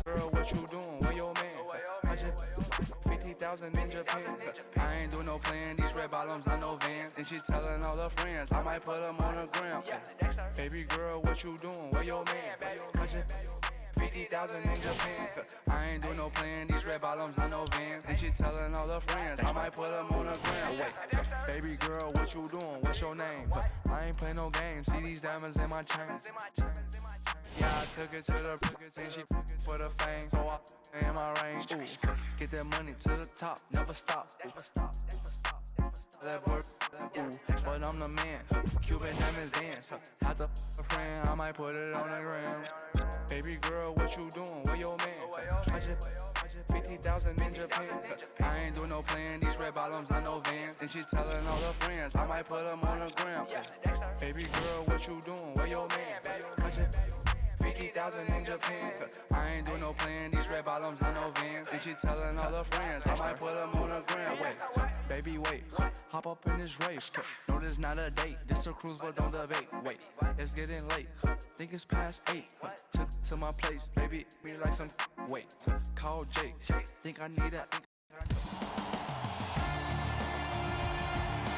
Girl, what you doing? Where your man? I just 50,000 in Japan. I ain't do no plan. These red bottoms, I know Vans. And she telling all her friends, I might put them on the gram. Baby girl, what you doing? Where your man? I just 50,000 in Japan. I ain't do no plan. These red bottoms, I know Vans. And she telling all her friends, I might put them on the gram. Wait, baby girl, what you doing? What's your name? I ain't play no games. See these diamonds in my chain. Yeah, I took it to the and she for the fame, so I in my range. Ooh, get that money to the top, never stop. That work, ooh, but I'm the man. Cuban diamonds dance. Had the friend, I might put it on the gram. Baby girl, what you doing? Where your man? I just 50,000 in Japan. I ain't do no plan. These red bottoms, I know Vans. And she telling all her friends, I might put them on the gram. Baby girl, what you doing? Where your man? I just 50,000 in Japan. I ain't do no plan. These red bottoms, I know Vans. And she telling all her friends, I might put them on the gram. Wait, baby, wait. Hop up in this race. No, this not a date. This a cruise, but don't debate. Wait, it's getting late. Think it's past 8. Took to my place, baby. Me like some. Wait, call Jake. Think I need that.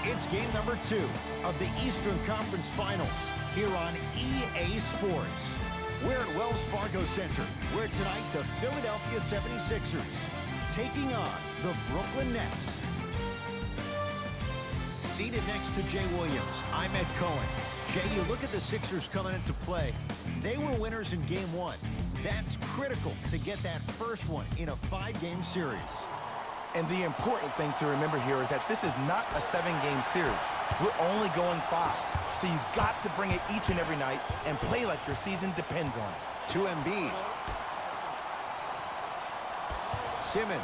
It's game number 2 of the Eastern Conference Finals here on EA Sports. We're at Wells Fargo Center, where tonight the Philadelphia 76ers taking on the Brooklyn Nets. Seated next to Jay Williams, I'm Ed Cohen. Jay, you look at the Sixers coming into play. They were winners in Game 1. That's critical to get that first one in a 5-game series. And the important thing to remember here is that this is not a 7-game series. We're only going 5. So you've got to bring it each and every night and play like your season depends on it. To Embiid. Simmons.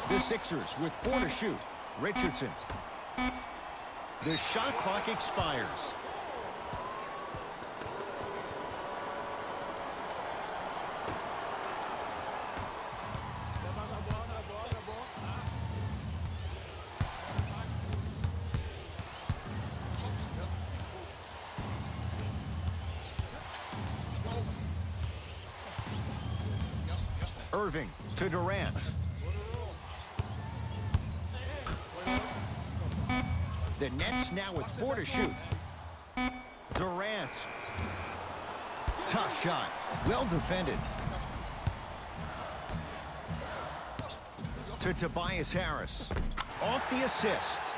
The Sixers with 4 to shoot. Richardson. The shot clock expires. Irving to Durant. The Nets now with 4 to shoot. Durant. Tough shot. Well defended. To Tobias Harris. Off the assist.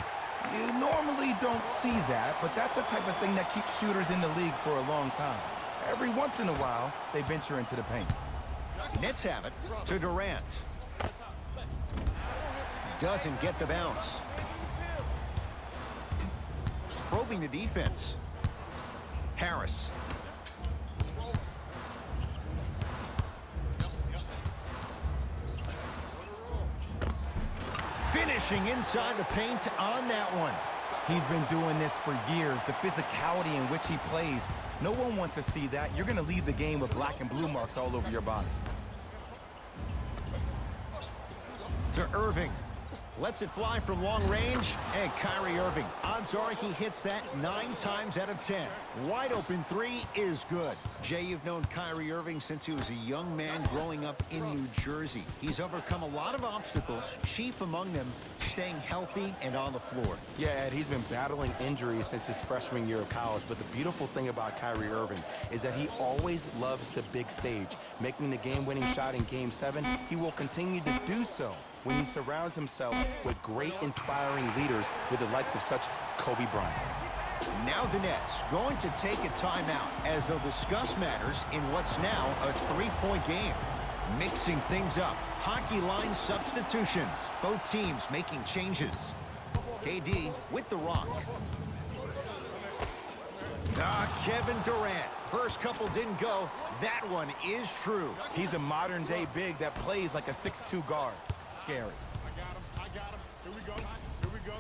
You normally don't see that, but that's the type of thing that keeps shooters in the league for a long time. Every once in a while, they venture into the paint. Nets have it to Durant. Doesn't get the bounce. Probing the defense. Harris. Finishing inside the paint on that one. He's been doing this for years. The physicality in which he plays. No one wants to see that. You're going to leave the game with black and blue marks all over your body. To Irving. Lets it fly from long range. And Kyrie Irving. Odds are he hits that 9 times out of 10. Wide open 3 is good. Jay, you've known Kyrie Irving since he was a young man growing up in New Jersey. He's overcome a lot of obstacles, chief among them staying healthy and on the floor. Yeah, Ed, he's been battling injuries since his freshman year of college, but the beautiful thing about Kyrie Irving is that he always loves the big stage. Making the game-winning shot in Game 7, he will continue to do so when he surrounds himself with great, inspiring leaders with the likes of such Kobe Bryant. Now the Nets going to take a timeout as they'll discuss matters in what's now a 3-point game. Mixing things up. Hockey line substitutions. Both teams making changes. KD with the rock. Kevin Durant. First couple didn't go. That one is true. He's a modern-day big that plays like a 6'2" guard. Scary. I got him. Here we go. Here we go.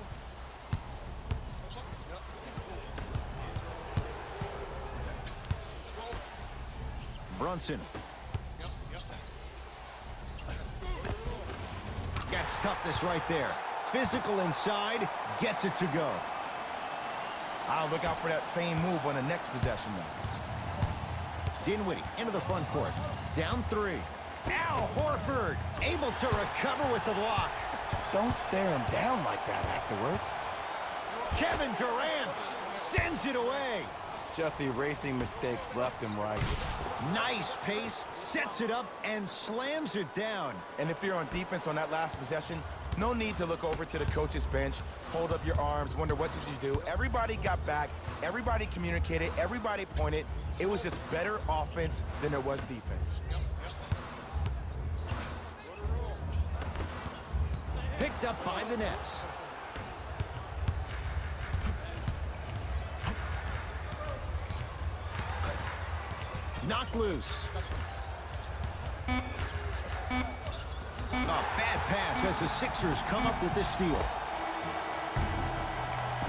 Brunson. toughness right there. Physical inside, gets it to go. I'll look out for that same move on the next possession though. Dinwiddie into the front court. Down 3. Al Horford able to recover with the block. Don't stare him down like that afterwards. Kevin Durant sends it away. It's just erasing mistakes left and right. Nice pace, sets it up, and slams it down. And if you're on defense on that last possession, no need to look over to the coach's bench, hold up your arms, wonder what did you do. Everybody got back, everybody communicated, everybody pointed. It was just better offense than it was defense. Picked up by the Nets. Knocked loose. A bad pass as the Sixers come up with this steal.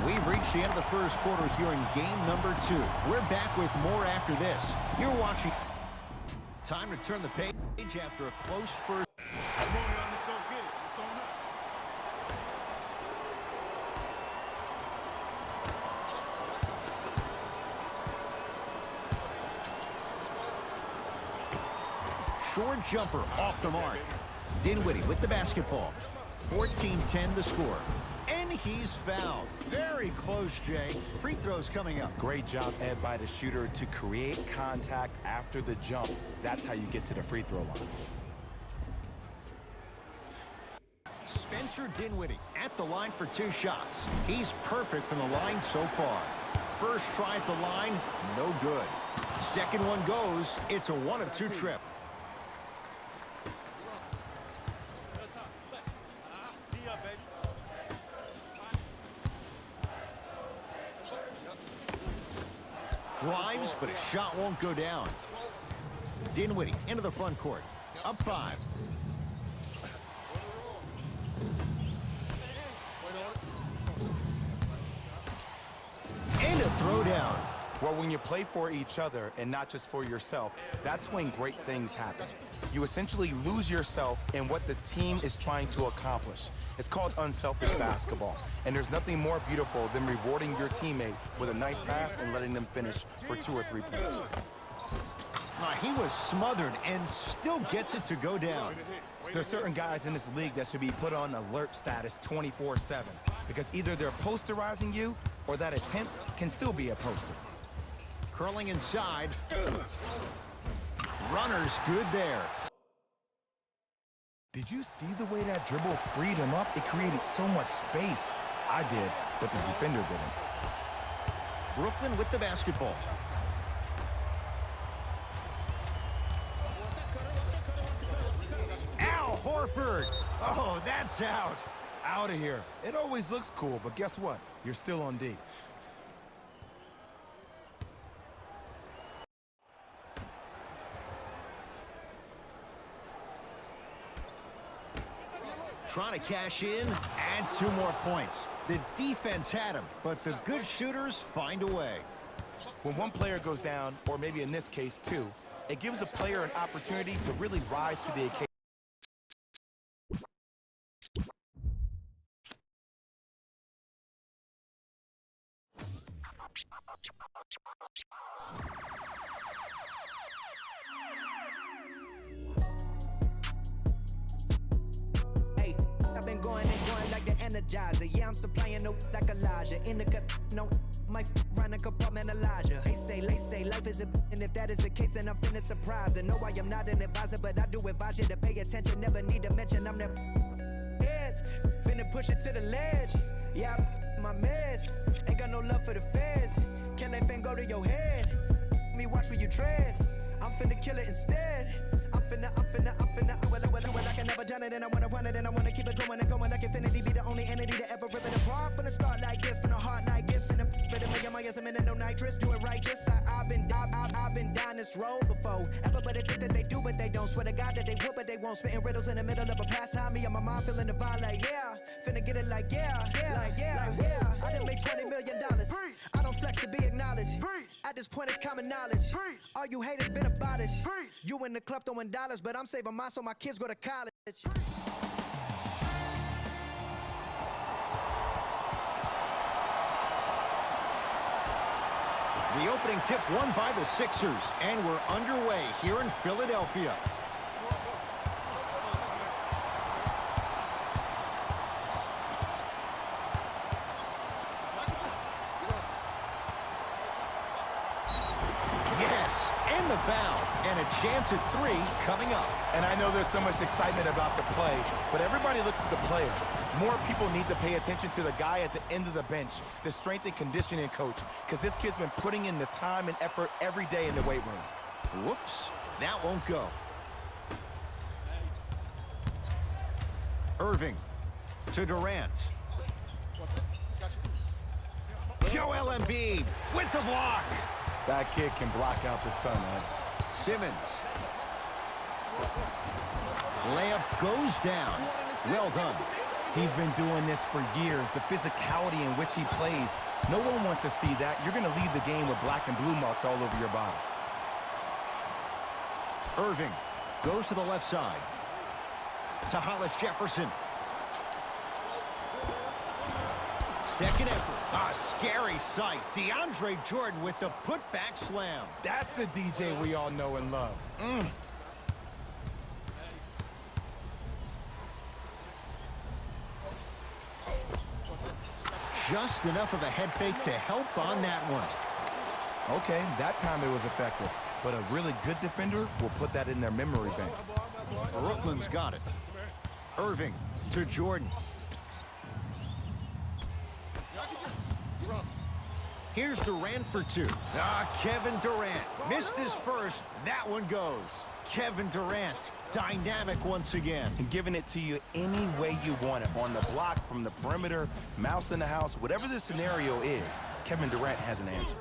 We've reached the end of the first quarter here in game number 2. We're back with more after this. You're watching. Time to turn the page after a close first. Come on, y'all, let's go get it. Let's go now. Short jumper off the mark. Dinwiddie with the basketball. 14-10 the score. And he's fouled. Very close, Jay. Free throws coming up. Great job, Ed, by the shooter to create contact after the jump. That's how you get to the free throw line. Spencer Dinwiddie at the line for 2 shots. He's perfect from the line so far. First try at the line, no good. Second one goes, it's a 1 of 2 trip. Drives, but a shot won't go down. Dinwiddie into the front court. Up 5. And a throwdown. Well, when you play for each other and not just for yourself, that's when great things happen. You essentially lose yourself in what the team is trying to accomplish. It's called unselfish basketball. And there's nothing more beautiful than rewarding your teammate with a nice pass and letting them finish for 2 or 3 points. He was smothered and still gets it to go down. There's certain guys in this league that should be put on alert status 24/7 because either they're posterizing you or that attempt can still be a poster. Curling inside. Runner's good there. Did you see the way that dribble freed him up? It created so much space. I did, but the defender didn't. Brooklyn with the basketball. Al Horford. Oh, that's out. Out of here. It always looks cool, but guess what? You're still on D. Trying to cash in, add 2 more points. The defense had him, but the good shooters find a way. When one player goes down, or maybe in this case 2, it gives a player an opportunity to really rise to the occasion. I've been going and going like the Energizer. Yeah, I'm supplying no like Elijah. In the cut, no, my run a compartmentalizer. They say life is a and if that is the case, then I'm finna surprise her. No, I am not an advisor, but I do advise you to pay attention. Never need to mention I'm the heads. Finna push it to the ledge. Yeah, my meds. Ain't got no love for the feds. Can they fin go to your head? Me watch where you tread. I'm finna kill it instead. I'm finna, well, I can never done it, and I wanna run it, and I wanna keep it going and going like infinity. Be the only entity to ever rip it apart. Finna start like this, finna heart like this, finna better make my ass a minute, no nitrous, do it righteous. I've been down this road before. Everybody think that they do, but they don't. Swear to God that they would, but they won't. Spitting riddles in the middle of a pastime. Me and my mom feeling the vibe like yeah, finna get it like yeah. I done made $20 million. I don't flex to be acknowledged. At this point, it's common knowledge. All you haters been abolished. You in the club throwing dollars, but I'm saving mine so my kids go to college. The opening tip won by the Sixers, and we're underway here in Philadelphia. Yes, and the foul, and a chance at 3 coming up. And I know there's so much excitement about the play, but everybody looks at the player. More people need to pay attention to the guy at the end of the bench, the strength and conditioning coach, because this kid's been putting in the time and effort every day in the weight room. Whoops, that won't go. Irving to Durant. Joel Embiid with the block. That kid can block out the sun, man. Simmons. Layup goes down. Well done. He's been doing this for years. The physicality in which he plays. No one wants to see that. You're going to leave the game with black and blue marks all over your body. Irving goes to the left side. To Hollis Jefferson. Second effort. A scary sight. DeAndre Jordan with the putback slam. That's a DJ we all know and love. Just enough of a head fake to help on that one. Okay, that time it was effective. But a really good defender will put that in their memory bank. Brooklyn's got it. Irving to Jordan. Here's Durant for 2. Kevin Durant missed his first. That one goes. Kevin Durant, dynamic once again. And giving it to you any way you want it. On the block, from the perimeter, mouse in the house, whatever the scenario is, Kevin Durant has an answer.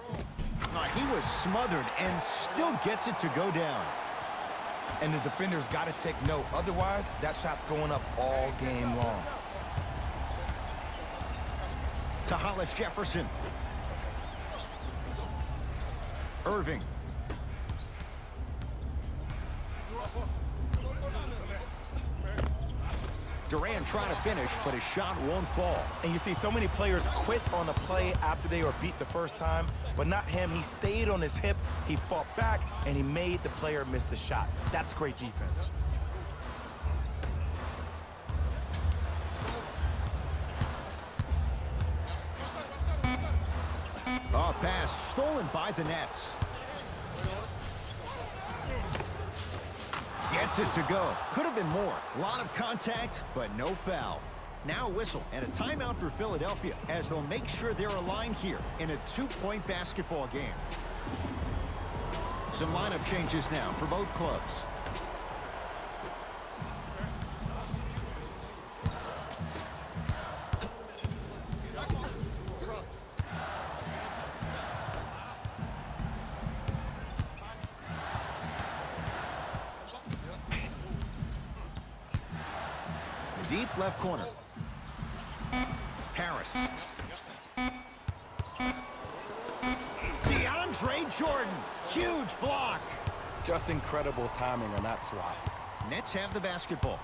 He was smothered and still gets it to go down. And the defender's got to take note. Otherwise, that shot's going up all game long. To Hollis Jefferson. Irving. Durant trying to finish, but his shot won't fall. And you see so many players quit on a play after they were beat the first time, but not him. He stayed on his hip, he fought back, and he made the player miss the shot. That's great defense. A pass stolen by the Nets. Gets it to go. Could have been more. A lot of contact, but no foul. Now a whistle and a timeout for Philadelphia as they'll make sure they're aligned here in a 2-point basketball game. Some lineup changes now for both clubs. Deep left corner. Harris. DeAndre Jordan. Huge block. Just incredible timing on that swat. Nets have the basketball.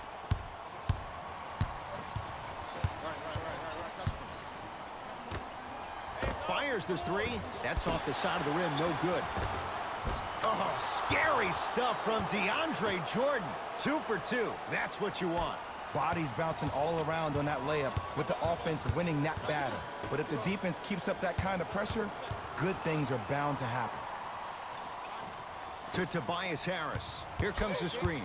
Fires the 3. That's off the side of the rim. No good. Oh, scary stuff from DeAndre Jordan. 2 for 2. That's what you want. Bodies bouncing all around on that layup with the offense winning that battle. But if the defense keeps up that kind of pressure, good things are bound to happen. To Tobias Harris. Here comes the screen.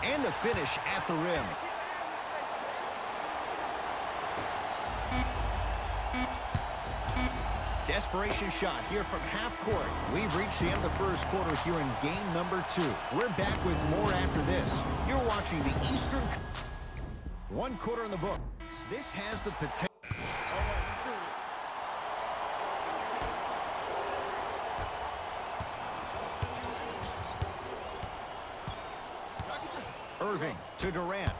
And the finish at the rim. Desperation shot here from half court. We've reached the end of the first quarter here in game number 2. We're back with more after this. You're watching the Eastern. 1 quarter in the books. This has the potential. Irving to Durant.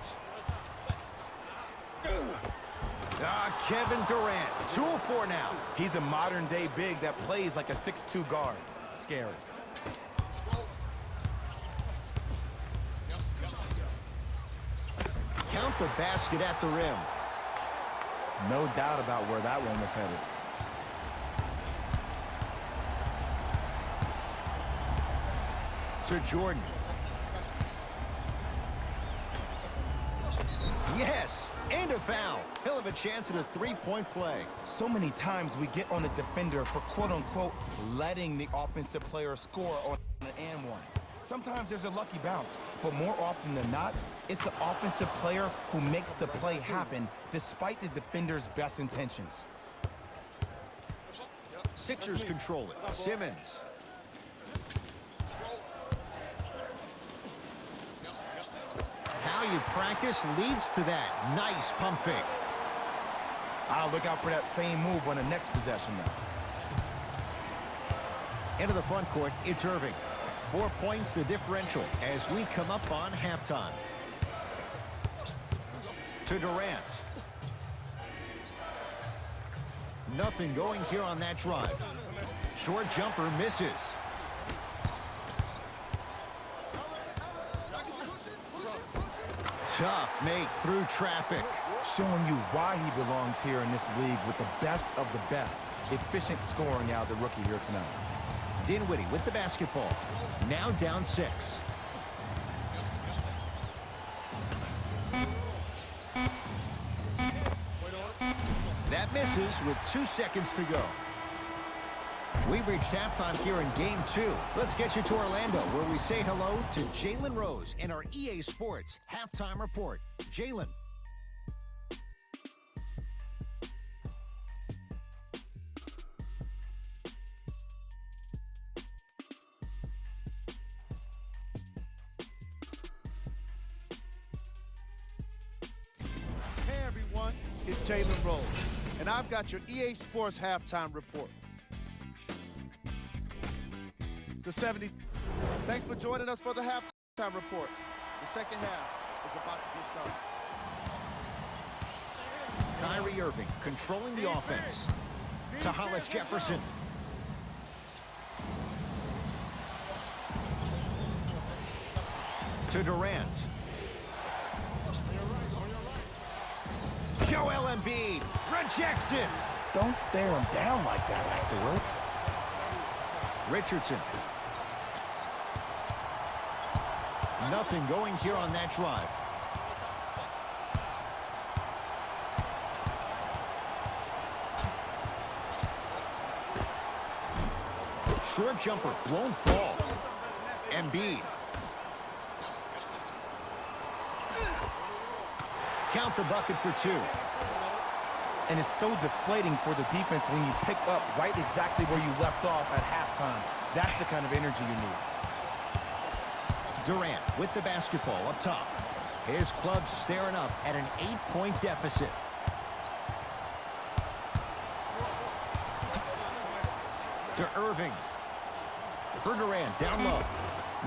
Kevin Durant, 2 of 4 now. He's a modern-day big that plays like a 6'2" guard. Scary. count the basket at the rim. No doubt about where that one was headed. To Jordan. Yes, and a foul. He'll have a chance at a three-point play. So many times we get on the defender for quote-unquote letting the offensive player score on an and one. Sometimes there's a lucky bounce, but more often than not, it's the offensive player who makes the play happen despite the defender's best intentions. Sixers control it. Simmons. How you practice leads to that. Nice pump fake. I'll look out for that same move on the next possession now. Into the front court, it's Irving. 4 points the differential as we come up on halftime. To Durant. Nothing going here on that drive. Short jumper misses. Tough make through traffic. Showing you why he belongs here in this league with the best of the best. Efficient scoring out of the rookie here tonight. Dinwiddie with the basketball. Now down 6. That misses with 2 seconds to go. We've reached halftime here in Game 2. Let's get you to Orlando, where we say hello to Jalen Rose in our EA Sports Halftime Report. Jalen. Hey everyone, it's Jalen Rose, and I've got your EA Sports Halftime Report. The 70s. Thanks for joining us for the Halftime Report. The second half is about to get started. Kyrie Irving controlling the offense. To Hollis Jefferson. To Durant. Joel Embiid rejects it. Don't stare him down like that afterwards. Richardson. Nothing going here on that drive. Short jumper won't fall. Embiid. Count the bucket for 2. And it's so deflating for the defense when you pick up right exactly where you left off at halftime. That's the kind of energy you need. Durant with the basketball up top. His club's staring up at an 8-point deficit. To Irving. For Durant, down low.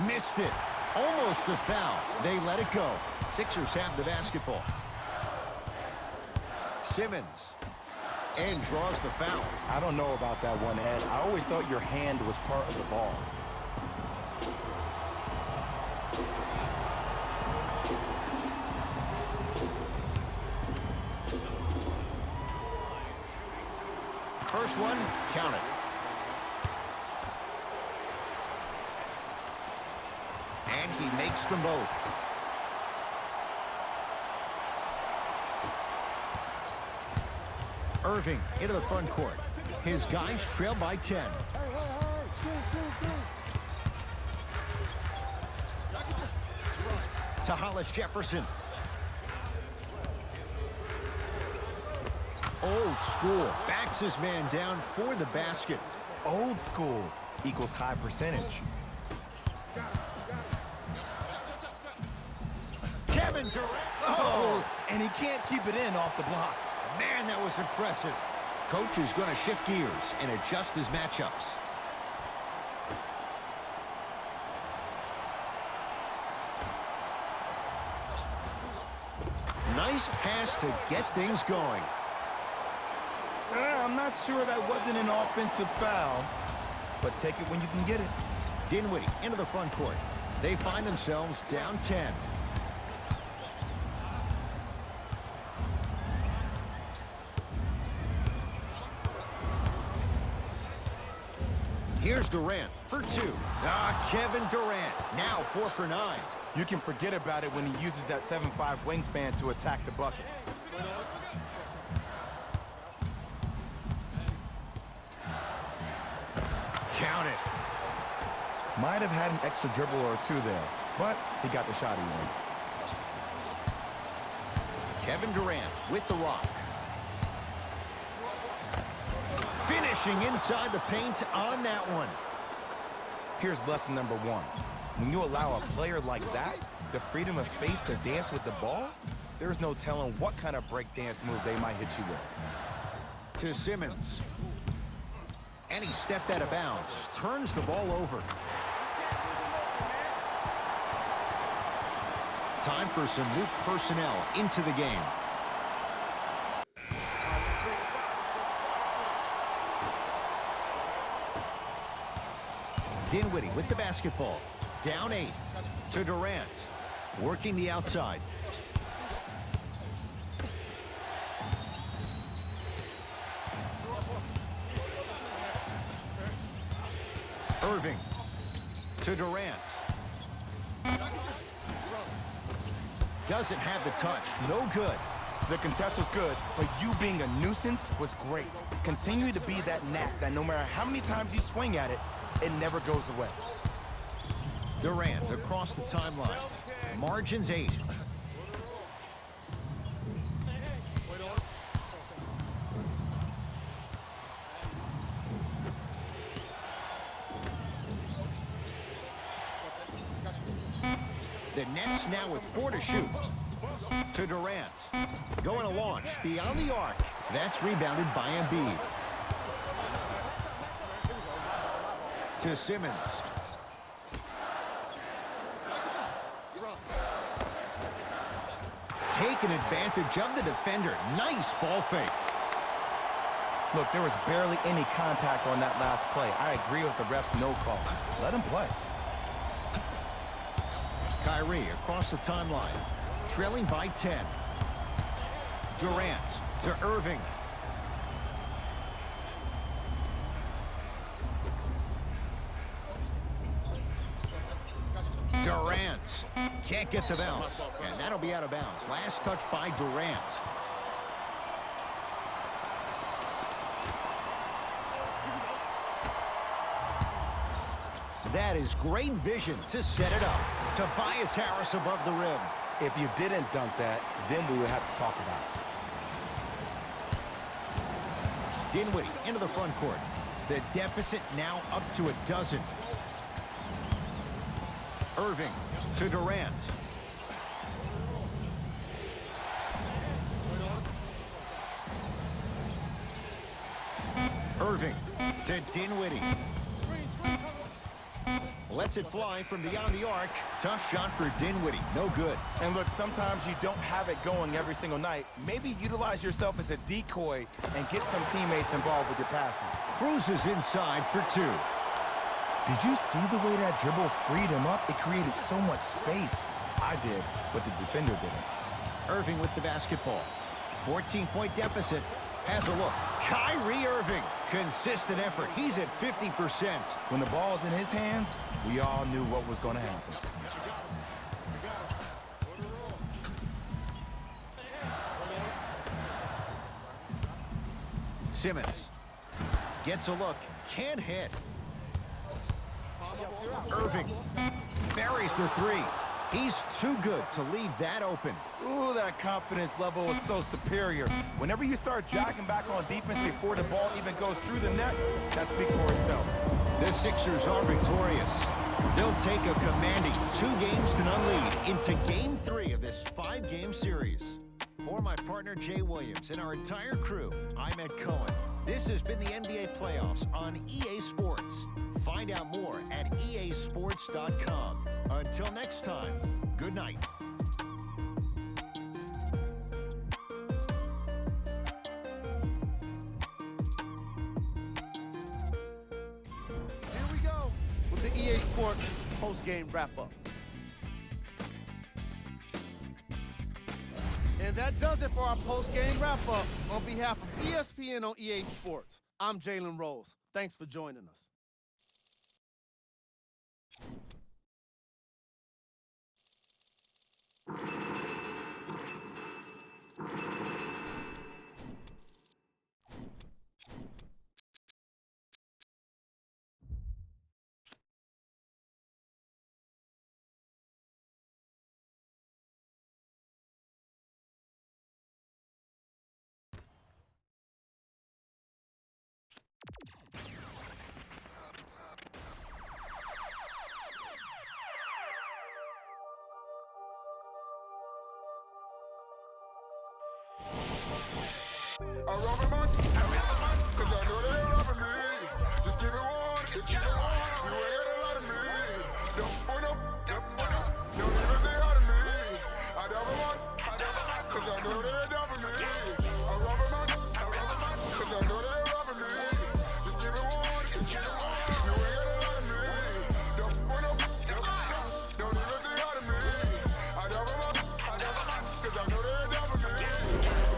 Missed it. Almost a foul. They let it go. Sixers have the basketball. Simmons. And draws the foul. I don't know about that one, Ed. I always thought your hand was part of the ball. First one, count it. And he makes them both. Irving into the front court. His guys trail by 10. To Hollis Jefferson. Old school. Backs his man down for the basket. Old school equals high percentage. Kevin Durant. Oh, and he can't keep it in off the block. Man, that was impressive. Coach is going to shift gears and adjust his matchups. Nice pass to get things going. I'm not sure that wasn't an offensive foul, but take it when you can get it. Dinwiddie into the front court. They find themselves down 10. Here's Durant for 2. Kevin Durant, now 4 for 9. You can forget about it when he uses that 7'5" wingspan to attack the bucket. Count it. Might have had an extra dribble or two there, but he got the shot he wanted. Kevin Durant with the rock. Finishing inside the paint on that one. Here's lesson number 1. When you allow a player like that the freedom of space to dance with the ball, there's no telling what kind of break dance move they might hit you with. To Simmons. And he stepped out of bounds. Turns the ball over. Time for some new personnel into the game. Dinwiddie with the basketball. Down 8 to Durant. Working the outside. Irving to Durant. Doesn't have the touch. No good. The contest was good, but you being a nuisance was great. Continue to be that gnat that no matter how many times you swing at it, it never goes away. Durant across the timeline. Margins 8. The Nets now with 4 to shoot. To Durant. Going to launch beyond the arc. That's rebounded by Embiid. To Simmons. Taking advantage of the defender. Nice ball fake. Look, there was barely any contact on that last play. I agree with the ref's no call. Let him play. Kyrie across the timeline. Trailing by 10. Durant to Irving. Durant can't get the bounce, and that'll be out of bounds. Last touch by Durant. That is great vision to set it up. Tobias Harris above the rim. If you didn't dunk that, then we would have to talk about it. Dinwiddie into the front court. The deficit now up to 12. Irving to Durant. Irving to Dinwiddie. Lets it fly from beyond the arc. Tough shot for Dinwiddie. No good. And look, sometimes you don't have it going every single night. Maybe utilize yourself as a decoy and get some teammates involved with your passing. Cruises inside for 2. Did you see the way that dribble freed him up? It created so much space. I did, but the defender didn't. Irving with the basketball. 14-point deficit. Has a look. Kyrie Irving. Consistent effort. He's at 50%. When the ball's in his hands, we all knew what was going to happen. Simmons gets a look. Can't hit. Irving buries the 3. He's too good to leave that open. Ooh, that confidence level is so superior. Whenever you start jogging back on defense before the ball even goes through the net, that speaks for itself. The Sixers are victorious. They'll take a commanding 2-0 lead into Game 3 of this 5-game series. For my partner Jay Williams and our entire crew, I'm Ed Cohen. This has been the NBA Playoffs on EA Sports. Find out more at easports.com. Until next time, good night. Here we go with the EA Sports post-game wrap-up. And that does it for our post-game wrap-up. On behalf of ESPN on EA Sports, I'm Jalen Rose. Thanks for joining us. I rob a man, cause I know they robbing me. Just keep it one, just keep it one. You ain't got a lot of me. Don't want no, don't even say hi to me. I never want, cause I know they robbing me. I rob a man, cause I know they robbing me. Just keep it one, just keep it one. You ain't got a lot of me. Don't want no, don't even say hi to me. I never want, cause I know they robbing me.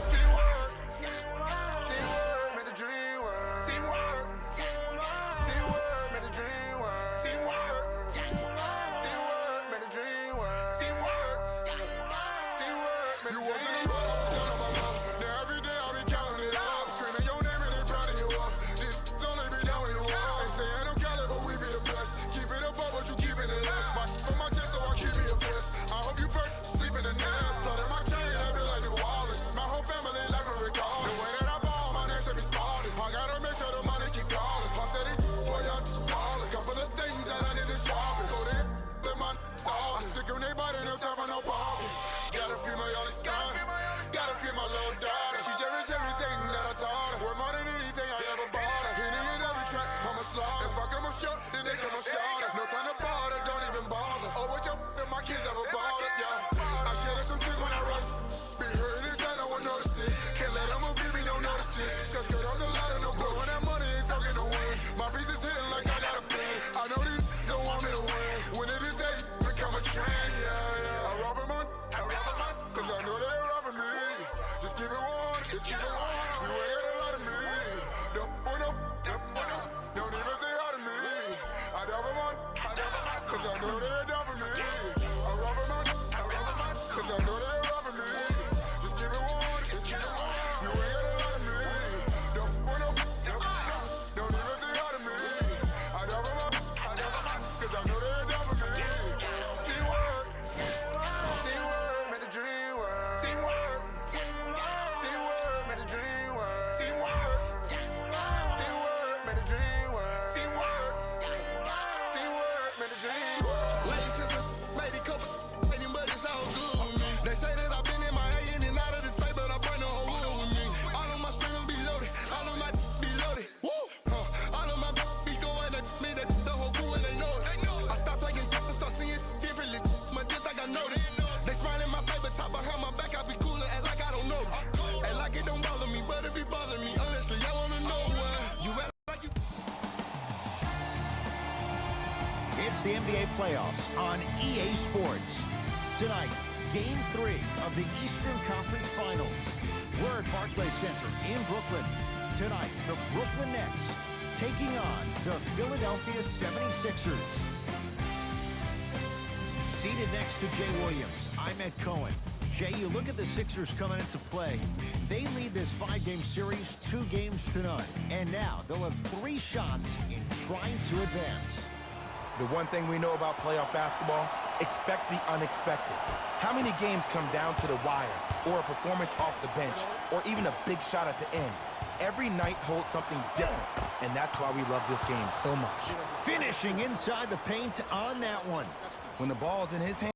See what? Teamwork made the dream work. Teamwork. Teamwork made the dream work. Teamwork. Teamwork made the dream work. Teamwork. Teamwork made the dream work. You wasn't a rock, down on my mouth. Now every day I'll be counting it out. Screaming your name and they proud of you up. This only be down when you walk. They say I don't Cali, but we be the best. Keep it above, but you keep it in less. On my chest, so I keep me a piss. I hope you perk, sleep in the nest. So that my chain, I feel like New Orleans. My whole family life a record. The way that I ball, my name should be spotted. I gotta make sure the money keep calling. Pop said it, boy, y'all ballin'. Couple of things that I need to sharpen. So they let my stall. I sick of they body, no time for no bargain. Gotta feed my only son. Gotta feed my little daughter. She cherish everything that I taught her. Worth more than anything I ever bought her. Hitting in every track, I'm a slaughter. If I come up short, then they come up shorter. No time to bother, don't even bother. Oh, what your and my kids ever bothered, yeah. I shed some tears when I run. Be hurting inside, no one notices. Can't let them give me no notices. Just cut off the ladder, no glow. When that money ain't talking to win. My piece is hitting like I got a pin. I know these don't want me to win. When it is hate, become a trend, yeah. I rob a man, cause I know they robbing me. Just keep it one, just keep it one. You ain't got a lot of me. Don't want no, don't even say hi to me. I rob a man, cause I know they robbing me. I rob a man, cause I know they robbing me. Just keep it one, just keep it one. You ain't got a lot of me. Don't want no, don't even say hi to me. I rob a man, cause I know they robbing me. See what? Teamwork made the dream work. Teamwork. Teamwork made the dream work. Teamwork. Teamwork made the dream work. Teamwork. Teamwork made the dream work. Lady sister, lady couple, lady, but it's all good with me. They say that I've been in my A in and out of the state, but I bring the whole world with me. All of my spinners be loaded, all of my be loaded. Woo! All of my be going at me, the whole crew and they know it. I start taking and start seeing differently. My just like I noticed. They smile in my face, but talk behind my back, I be cool and act like I don't know. Act like it don't bother me, but if it bother me, honestly, I wanna know why. You act like you. It's the NBA playoffs on EA Sports. Tonight, Game 3 of the Eastern Conference Finals. We're at Barclays Center in Brooklyn. Tonight, the Brooklyn Nets taking on the Philadelphia 76ers. Seated next to Jay Williams, I'm Ed Cohen. Jay, you look at the Sixers coming into play. They lead this 5-game series 2 games to none. And now they'll have 3 shots in trying to advance. The one thing we know about playoff basketball, expect the unexpected. How many games come down to the wire, or a performance off the bench, or even a big shot at the end? Every night holds something different, and that's why we love this game so much. Finishing inside the paint on that one. When the ball's in his hand,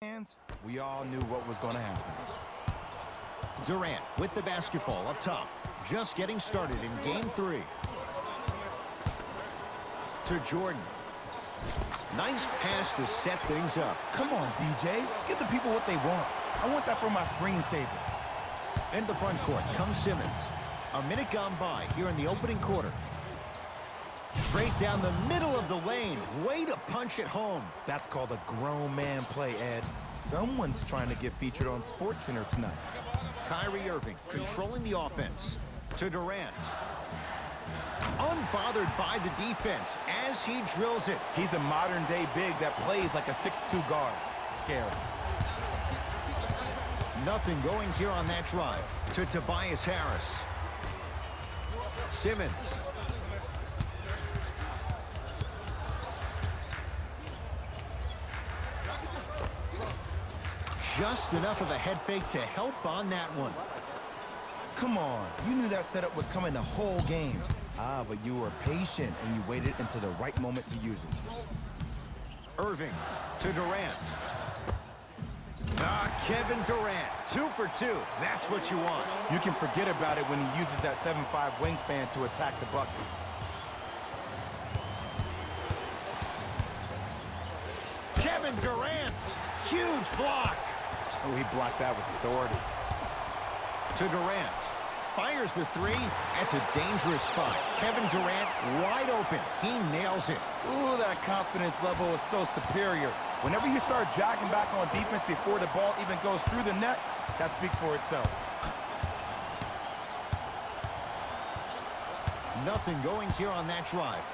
Hands, we all knew what was going to happen. Durant with the basketball up top. Just getting started in game 3. To Jordan. Nice pass to set things up. Come on, DJ. Give the people what they want. I want that for my screensaver. In the front court comes Simmons. A minute gone by here in the opening quarter. Straight down the middle of the lane. Way to punch it home. That's called a grown man play, Ed. Someone's trying to get featured on SportsCenter tonight. Kyrie Irving controlling the offense. To Durant. Unbothered by the defense as he drills it. He's a modern-day big that plays like a 6'2 guard. Scary. Nothing going here on that drive. To Tobias Harris. Simmons. Just enough of a head fake to help on that one. Come on. You knew that setup was coming the whole game. Ah, but you were patient and you waited until the right moment to use it. Irving to Durant. Kevin Durant, 2 for 2. That's what you want. You can forget about it when he uses that 7'5" wingspan to attack the bucket. Kevin Durant, huge block. Oh, he blocked that with authority. To Durant, fires the 3. That's a dangerous spot. Kevin Durant wide open. He nails it. Ooh, that confidence level is so superior. Whenever you start jogging back on defense before the ball even goes through the net, that speaks for itself. Nothing going here on that drive.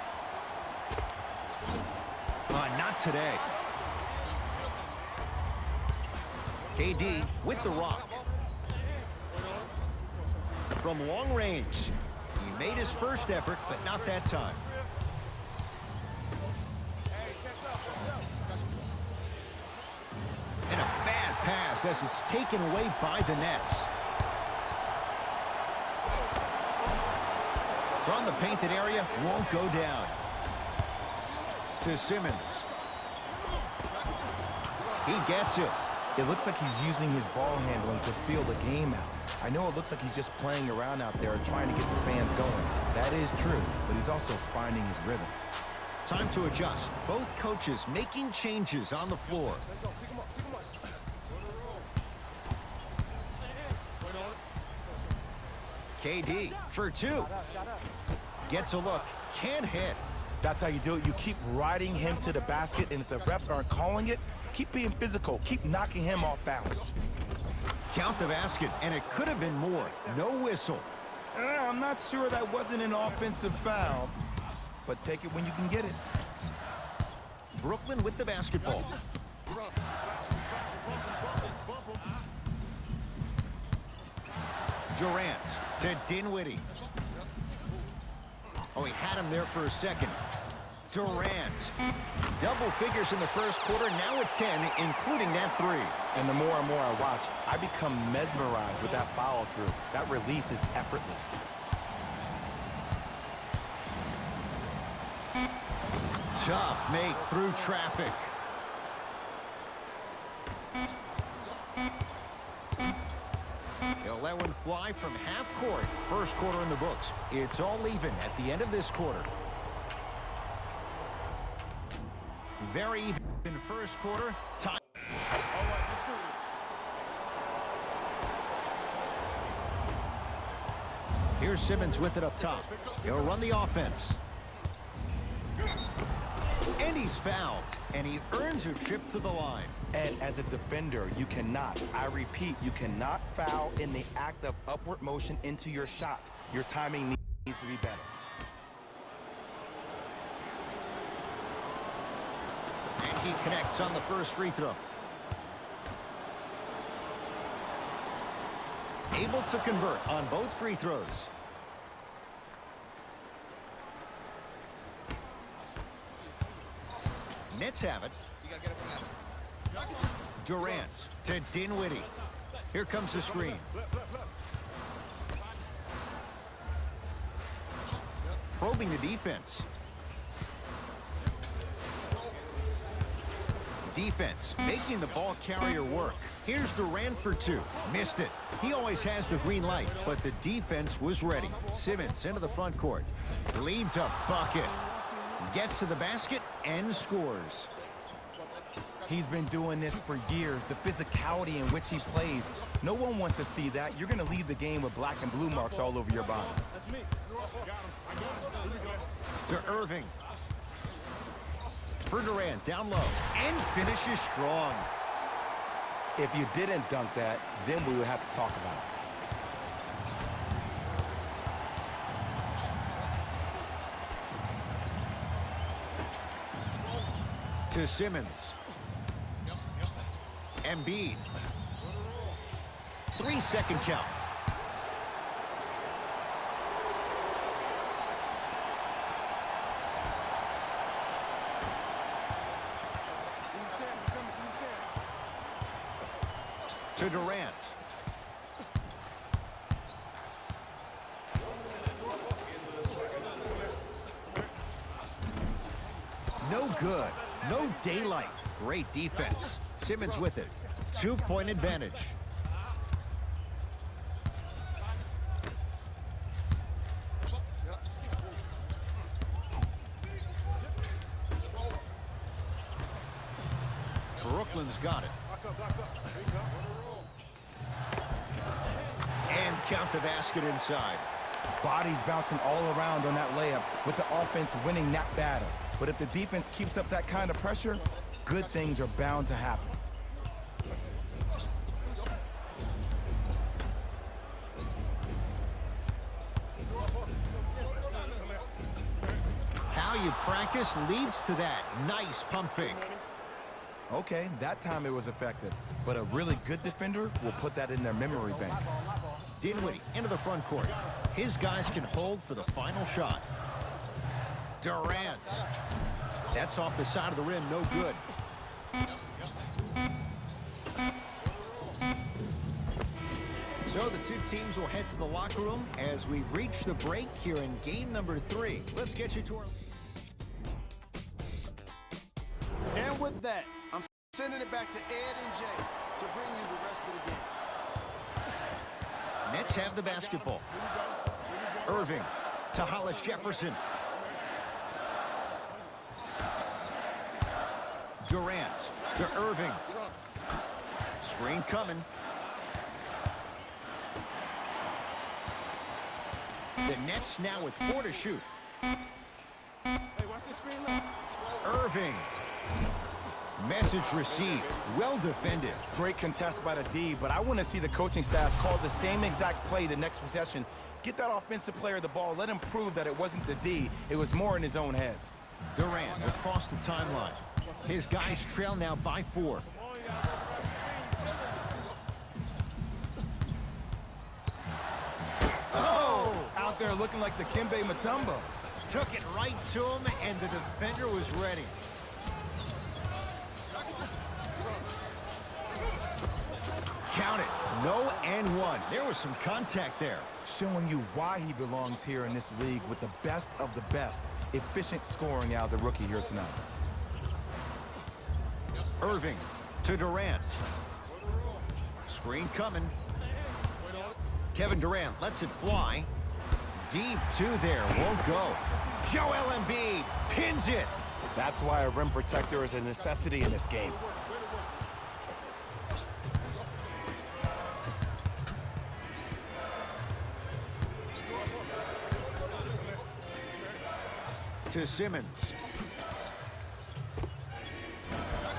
Not today. KD with the rock. From long range. He made his first effort, but not that time. And a bad pass as it's taken away by the Nets. From the painted area, won't go down. To Simmons. He gets it. It looks like he's using his ball handling to feel the game out. I know it looks like he's just playing around out there trying to get the fans going. That is true, but he's also finding his rhythm. Time to adjust. Both coaches making changes on the floor. KD for 2. Gets a look. Can't hit. That's how you do it. You keep riding him to the basket, and if the refs aren't calling it, keep being physical. Keep knocking him off balance. Count the basket, and it could have been more. No whistle. I'm not sure that wasn't an offensive foul, but take it when you can get it. Brooklyn with the basketball. Durant to Dinwiddie. Oh, he had him there for a second. Durant. Double figures in the first quarter, now at 10, including that 3. And the more and more I watch, I become mesmerized with that follow-through. That release is effortless. Tough make through traffic. He'll let one fly from half court. First quarter in the books. It's all even at the end of this quarter. Very even in the first quarter. Time. Here's Simmons with it up top. He'll run the offense. And he's fouled. And he earns a trip to the line. And as a defender, you cannot, I repeat, you cannot foul in the act of upward motion into your shot. Your timing needs to be better. And he connects on the first free throw. Able to convert on both free throws. Nets have it. Durant to Dinwiddie. Here comes the screen. Probing the defense. defense, making the ball carrier work. Here's Durant for two. Missed it. He always has the green light, but the defense was ready. Simmons into the front court. Leads a bucket. Gets to the basket and scores. He's been doing this for years. The physicality in which he plays. No one wants to see that. You're going to leave the game with black and blue marks all over your body. To Irving. For Durant, down low. And finishes strong. If you didn't dunk that, then we would have to talk about it. To Simmons. Embiid. 3-second count. To Durant. No good. No daylight. Great defense. Simmons with it. 2-point advantage. Brooklyn's got it. And count the basket inside. Bodies bouncing all around on that layup with the offense winning that battle. But if the defense keeps up that kind of pressure, good things are bound to happen. How you practice leads to that. Nice pump fake. Okay, that time it was effective. But a really good defender will put that in their memory bank. Dinwiddie into the front court. His guys can hold for the final shot. Durant. That's off the side of the rim, no good. So the two teams will head to the locker room as we reach the break here in game number 3. Let's get you to our... And with that, I'm sending it back to Ed and Jay to bring you the rest of the game. Nets have the basketball. Irving to Hollis Jefferson. Durant to Irving. Screen coming. The Nets now with 4 to shoot. Irving. Message received. Well defended. Great contest by the D, but I want to see the coaching staff call the same exact play the next possession. Get that offensive player the ball. Let him prove that it wasn't the D. It was more in his own head. Durant across the timeline. His guys trail now by 4. Oh! Out there looking like the Kimbe Mutombo. Took it right to him, and the defender was ready. Count it. No and one. There was some contact there. Showing you why he belongs here in this league with the best of the best. Efficient scoring out of the rookie here tonight. Irving to Durant. Screen coming. Kevin Durant lets it fly. Deep 2 there. Won't go. Joel Embiid pins it. That's why a rim protector is a necessity in this game. To Simmons.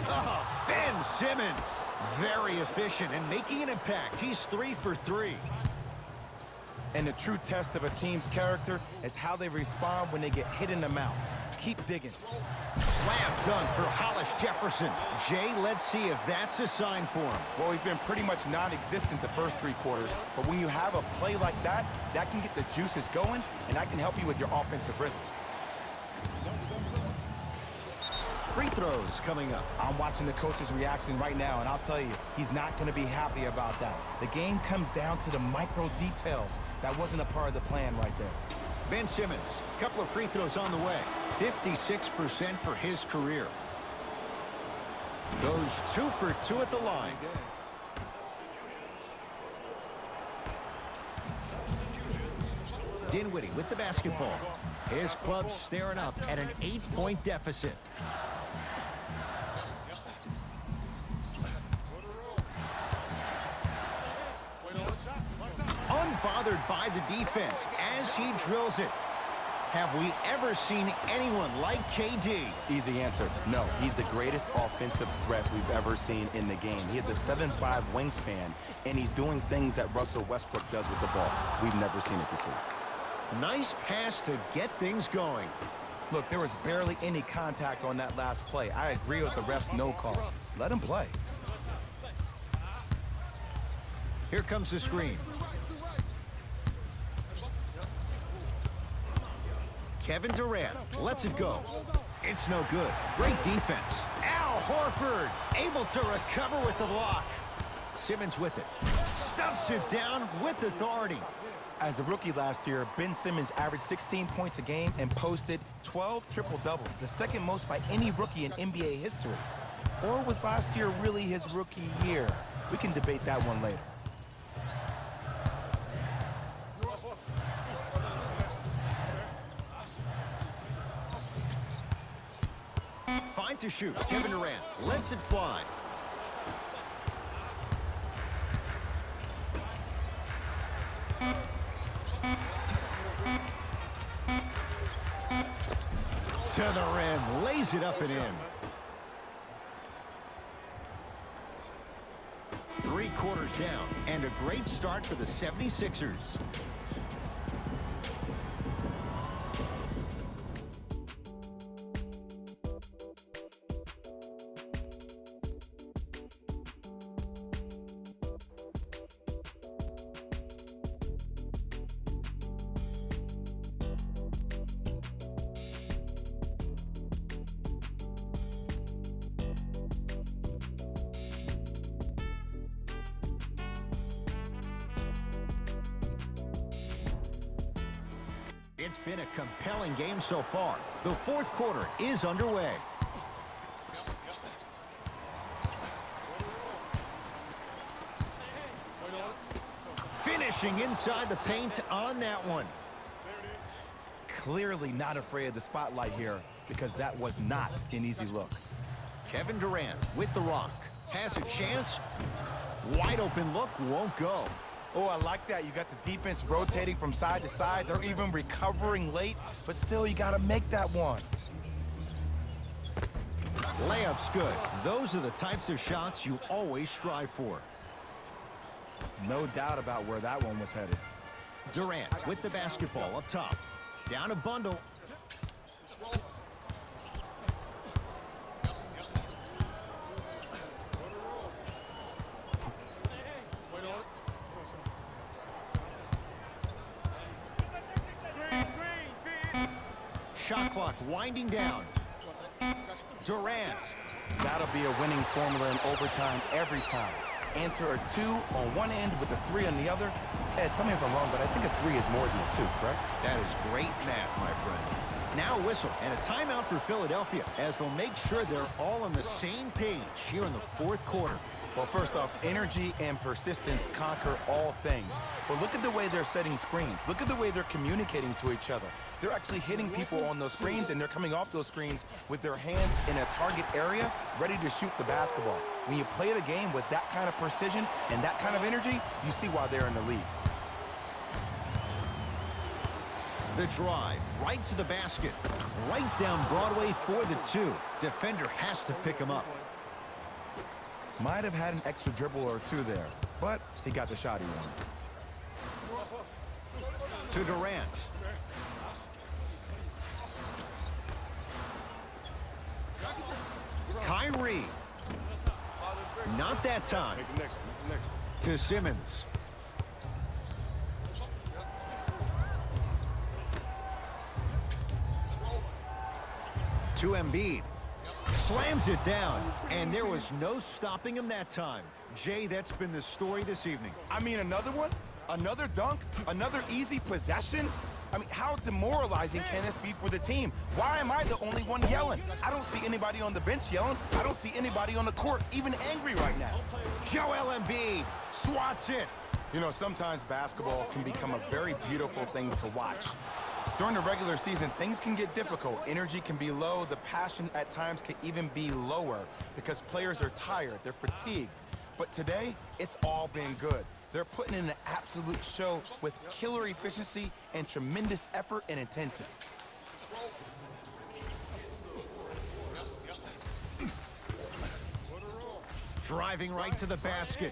Oh, Ben Simmons. Very efficient and making an impact. He's 3 for 3. And the true test of a team's character is how they respond when they get hit in the mouth. Keep digging. Slam dunk for Hollis Jefferson. Jay, let's see if that's a sign for him. Well, he's been pretty much non-existent the first 3 quarters, but when you have a play like that, that can get the juices going, and that can help you with your offensive rhythm. Free throws coming up. I'm watching the coach's reaction right now, and I'll tell you, he's not going to be happy about that. The game comes down to the micro details. That wasn't a part of the plan right there. Ben Simmons, a couple of free throws on the way. 56% for his career. Goes 2 for 2 at the line. Dinwiddie with the basketball. His club staring up at an 8-point deficit. Unbothered by the defense as he drills it. Have we ever seen anyone like KD? Easy answer. No, he's the greatest offensive threat we've ever seen in the game. He has a 7'5" wingspan, and he's doing things that Russell Westbrook does with the ball. We've never seen it before. Nice pass to get things going. Look, there was barely any contact on that last play. I agree with the ref's no call. Let him play. Here comes the screen. Kevin Durant lets it go. It's no good. Great defense. Al Horford able to recover with the block. Simmons with it. Stuffs it down with authority. As a rookie last year, Ben Simmons averaged 16 points a game and posted 12 triple-doubles, the second most by any rookie in NBA history. Or was last year really his rookie year? We can debate that one later. Fine to shoot. Kevin Durant lets it fly. To the rim, lays it up and in. 3 quarters down, and a great start for the 76ers. It's been a compelling game so far. The 4th quarter is underway. Finishing inside the paint on that one. Clearly not afraid of the spotlight here because that was not an easy look. Kevin Durant with the rock. Has a chance. Wide open look, won't go. Oh, I like that. You got the defense rotating from side to side. They're even recovering late, but still, you got to make that one. Layup's good. Those are the types of shots you always strive for. No doubt about where that one was headed. Durant with the basketball up top. Down a bundle. Shot clock winding down. Durant. That'll be a winning formula in overtime every time. Answer a 2 on one end with a 3 on the other. Ed, tell me if I'm wrong, but I think a 3 is more than a 2, correct? That is great math, my friend. Now a whistle and a timeout for Philadelphia as they'll make sure they're all on the same page here in the 4th quarter. Well, first off, energy and persistence conquer all things. But look at the way they're setting screens. Look at the way they're communicating to each other. They're actually hitting people on those screens, and they're coming off those screens with their hands in a target area, ready to shoot the basketball. When you play the game with that kind of precision and that kind of energy, you see why they're in the league. The drive, right to the basket. Right down Broadway for the 2. Defender has to pick him up. Might have had an extra dribble or 2 there, but he got the shot he wanted. To Durant. Kyrie. Not that time. To Simmons. To Embiid. Slams it down, and there was no stopping him that time. Jay, that's been the story this evening. I mean, another one? Another dunk? Another easy possession? I mean, how demoralizing can this be for the team? Why am I the only one yelling? I don't see anybody on the bench yelling. I don't see anybody on the court even angry right now. Joel Embiid swats it. You know, sometimes basketball can become a very beautiful thing to watch. During the regular season, things can get difficult. Energy can be low. The passion at times can even be lower because players are tired. They're fatigued. But today, it's all been good. They're putting in an absolute show with killer efficiency and tremendous effort and intensity. Driving right to the basket.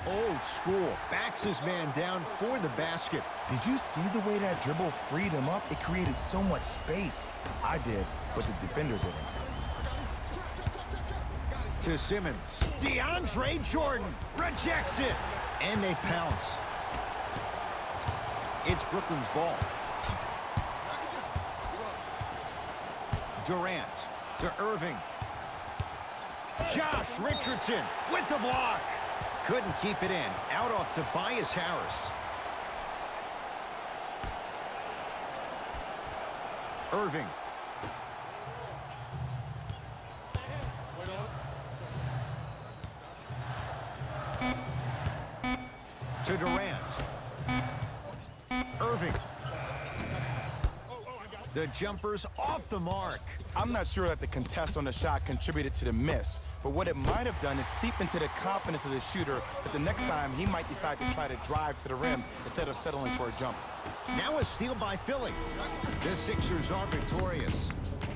Old school. Backs his man down for the basket. Did you see the way that dribble freed him up? It created so much space. I did, but the defender didn't. To Simmons. DeAndre Jordan rejects it. And they pounce. It's Brooklyn's ball. Durant to Irving. Josh Richardson with the block. Couldn't keep it in. Out off Tobias Harris. Irving. To Durant. Irving. The jumper's off the mark. I'm not sure that the contest on the shot contributed to the miss, but what it might have done is seep into the confidence of the shooter that the next time he might decide to try to drive to the rim instead of settling for a jump. Now a steal by Philly. The Sixers are victorious.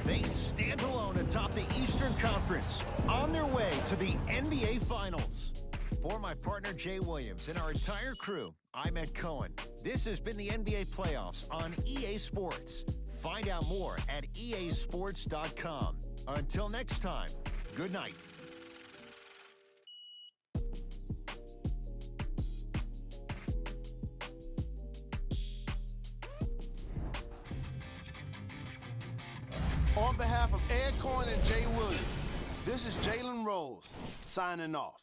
They stand alone atop the Eastern Conference on their way to the NBA Finals. For my partner Jay Williams and our entire crew, I'm Ed Cohen. This has been the NBA Playoffs on EA Sports. Find out more at easports.com. Until next time, good night. On behalf of Ed Cohen and Jay Williams, this is Jalen Rose signing off.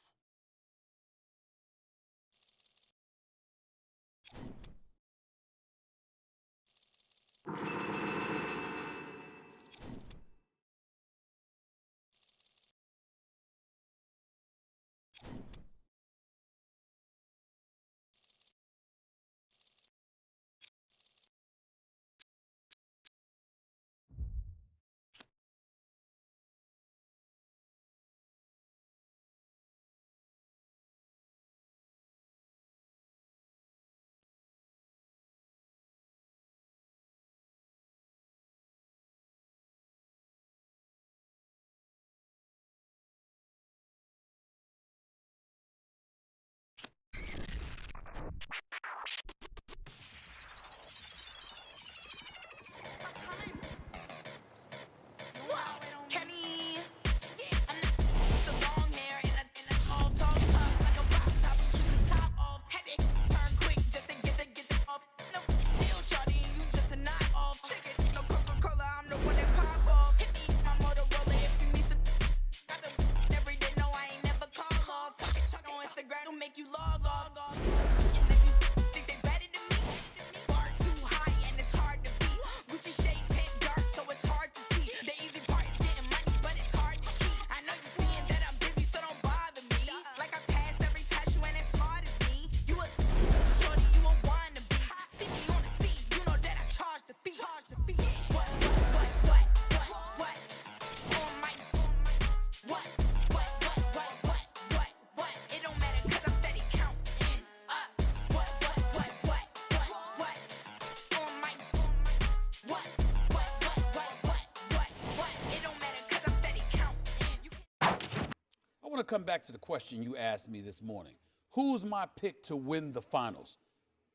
I want to come back to the question you asked me this morning. Who's my pick to win the finals?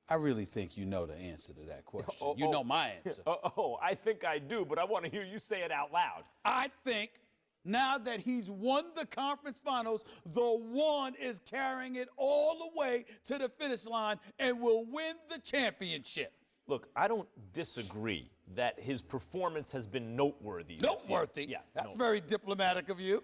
I really think you know the answer to that question. You know my answer. I think I do, but I want to hear you say it out loud. I think now that he's won the conference finals, the one is carrying it all the way to the finish line and will win the championship. Look, I don't disagree that his performance has been noteworthy. Noteworthy? Yeah, That's very diplomatic of you.